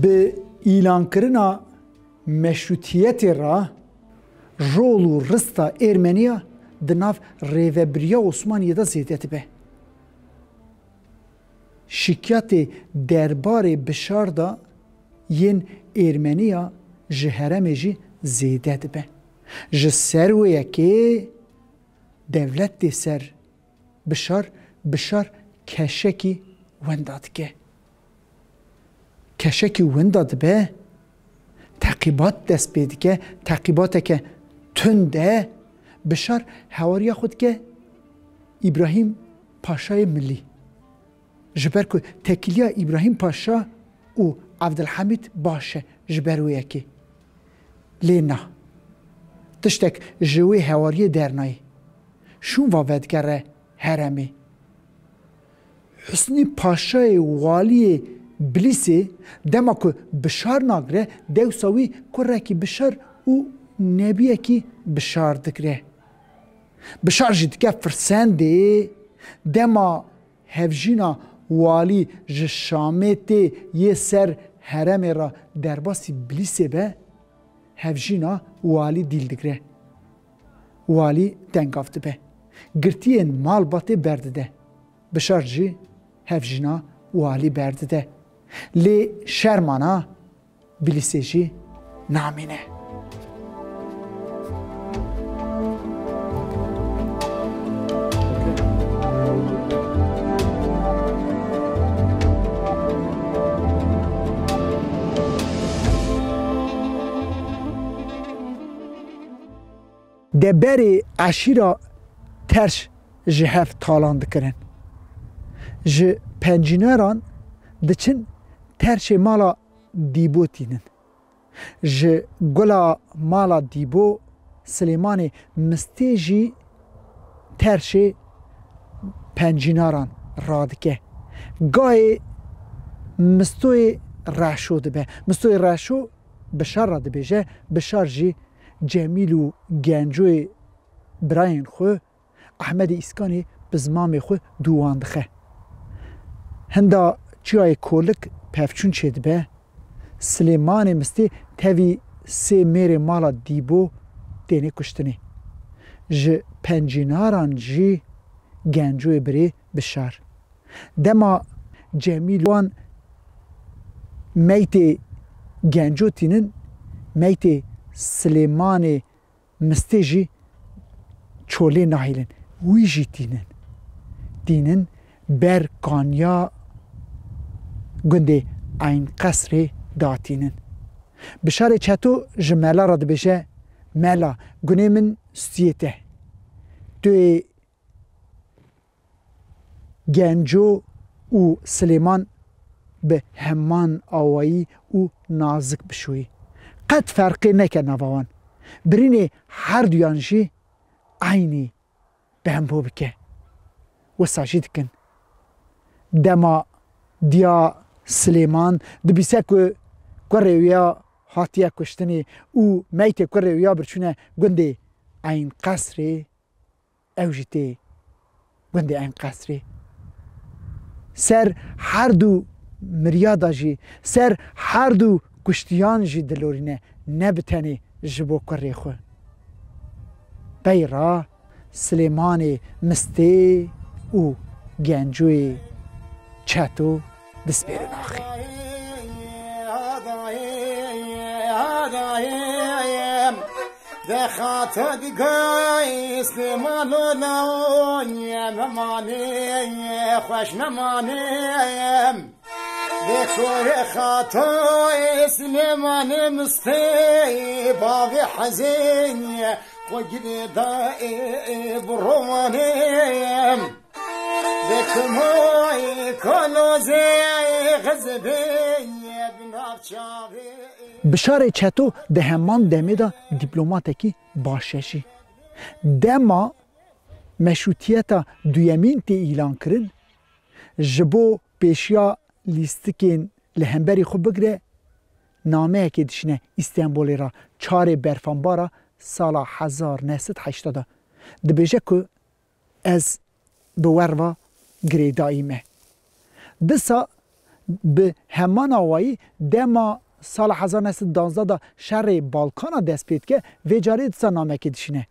به اعلان کرنا مشروطیت را رول و رستا ارمنیا دناف ریوبریا عثمانی دا زیدت به شکایت دربار بشار دا ین ارمنیا جهرم جی زیدت به جسرویه که دولت دی سر بشار کشکی ونداد که کشکی ونداد به تعقیبات دست بید که تعقیبات که تنده بشار حواریا خود که ابراهیم پاشای ملی جبر که تکیلیا ابراهیم پاشا و عبدالحمید باشه جبرویه که لینا تشتک جوی حواری درنای شون وابدگره هرمی حسنی پاشای والی بلیسی دما که بشار ناگره دیو ساوی کره که بشار و نبیه که بشار دکره بشار جید که فرسنده دما هفجینا والی جشامت یه سر هرم را در باسی بلیسی به هفجینا والی دیل دکره والی دنگافته به گرتین مال باته برده ده بشار جی هفجینا والی برده ده لی شرمانا بلیسی جی نامینه دبری عشیرا ترش جهف تالان دکرن جه پنجیناران دچن ترش مالا دیبو تینن جه گلا مالا دیبو سلیمان مستیجی ترش پنجیناران رادکه گای مستوی راشو دبه مستوی راشو بشار را دبه جه بشار جی جمیل و گنجوی براین خو احمد اسکانی بزمام خو دوان دخه هندا چیای کولک پفچون چید به سلیمان مستی تاوی سه میر مالا دیبو دینه کشتنی ج پنجیناران جی گنجوی بری بشار دما جمیل وان میت گنجو تینن میت سلیمان مستیجی چوله نهیلن ویجی دینن بر کانیا گنده این قصر داتینن بشار چطو جمالا را دبشه مالا گنه من ستیته توی گنجو و سلیمان به همان آوایی و نازک بشوی قد فرقی نکن نوان برینه هر دویانشی عینی به هم بو بکه و ساجید کن دما دیا سلیمان دبیسه که کورویا هاتیه کشتنی او میت کورویا برچونه گنده این قصری اوجیته گنده این قصری سر هر دو مریادا جی سر هر دو کشتیان جی دلورینه نبتنی جبو کری خو بیرا سلیمان مستی او گنجوی چطو دسپیر ناخی دخات دیگه سلیمانو ناونیم ممانی خوش نمانیم دکتور خاطر سلیمان مستی باوی حزینی وگیری دای بروانیم دکموی کلوزی غزبی بنافچاوی بشار چطو ده همان دمی دا دیپلوماتکی باششی دما مشروطیت دویمین تی اعلان کرن جبو پیشیا لیستکین لهمبری خوب بگره نامه که دشنه استانبولی را 4 برفانبارا سال 1980 دبیجه که از بوروا گریداییمه دسا به همان آوایی دما سال 1912 دا شر بالکان دست پید که ویجاری دسا نامه که دشینه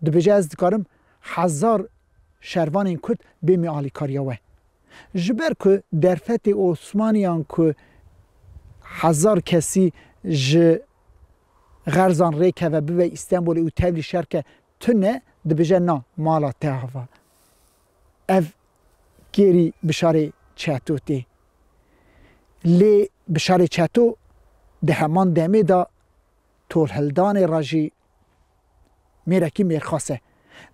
دو بجه از دکارم 1000 شروان این کرد بیمی آلی کاریاوه جبر که در فتح عثمانیان که 1000 کسی غرزان ریکه و به استانبول او تبلی شرکه تنه دو بجه نا مالا تهوا اف گیری بشاره چهتو تی لی بشاره چهتو ده همان دمه دا طول هلدان راجی میره کی میرخواسته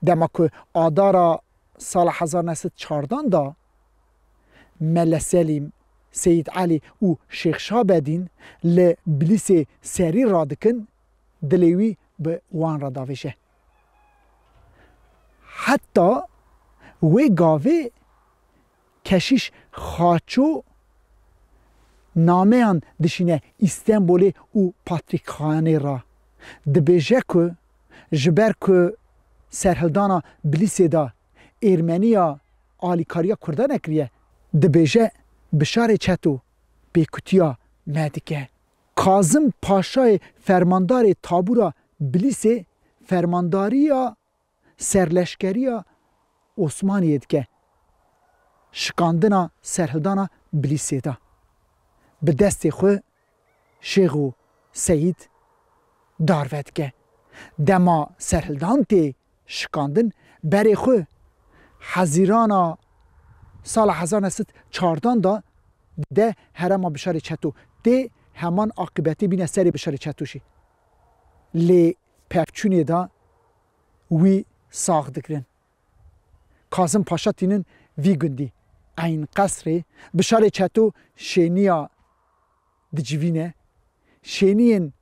دما که آدارا سال 1914 دا مل سلیم سید علی و شیخ شابدین ل بلیس سری رادکن دلیوی به وان را داویشه حتی وی گاوه کشیش خاچو نامه دشینه استانبول او پاتریک خانه را دبیجه که جبر که سرهلدانا بلیسه دا ایرمنیا آلیکاریا کرده نکریه دبیجه بشار چتو بیکوتیا مدکه کاظم پاشای فرماندار تابورا بلیسه فرمانداریا سرلشکریا عثمانیت که شکاندنا سرهلدانا بلیسه دا به دست خو شیخ و سید دارود که دما سرهلدان تی شکاندن بری خو حزیرانا سال 1914 دا ده هرما بشار چتو ده همان عاقبتی بینه سری بشار چتوشی لی پپچونی دا وی ساخ دکرن کاظم پاشا تینن وی گندی این قصر بشار چتو شینیا دجوینه شینین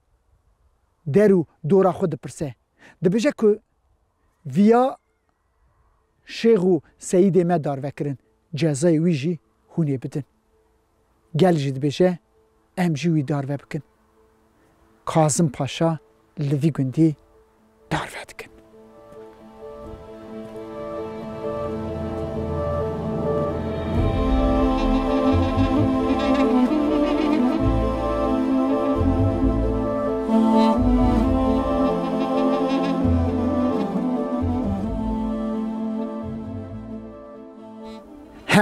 درو دورا خود پرسه دبیجه که ویا شیخ و سید ما دار وکرن جزای ویجی هونی بدن گل جد بشه ام جوی دار وکن کاظم پاشا لوی گندی دار وکن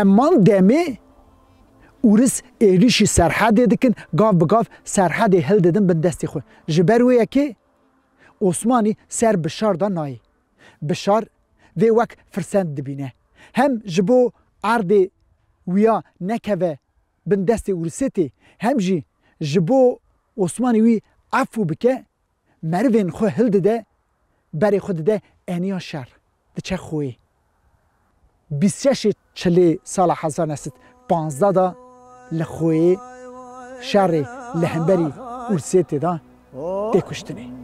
همان دمه اورس ایریشی سرحد دکن گاف بگاف سرحد هل ددن به دستی خود جبرویه که عثمانی سر بشار دا نای بشار وی وک فرسند دبینه هم جبو عرض ویا نکوه بن دست اورسیتی هم جی جبو عثمانی وی عفو بکه مروین خو هل دده بری خود ده انیا شر ده چه خوی 26 سال 1915 دا لخوی شر لهنبری اورسیتی دا دکشتنی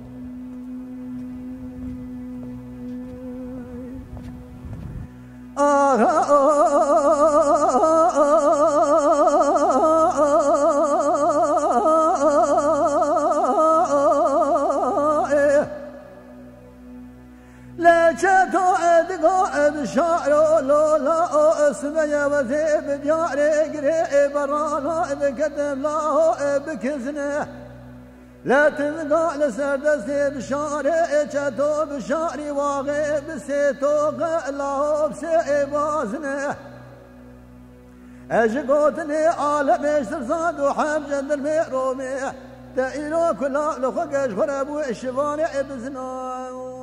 شعر لولا اسمي وزيب دياري قريب برانا اذا قدم له بكزنه لا تبقى لسردسي بشاري شتو بشاري واغي بسيتو غلا بسي بازنه اجقوتني عالم سرزاد وحمجد الميرومي تأيلو كلا لخقش غرب وشفاني بزنا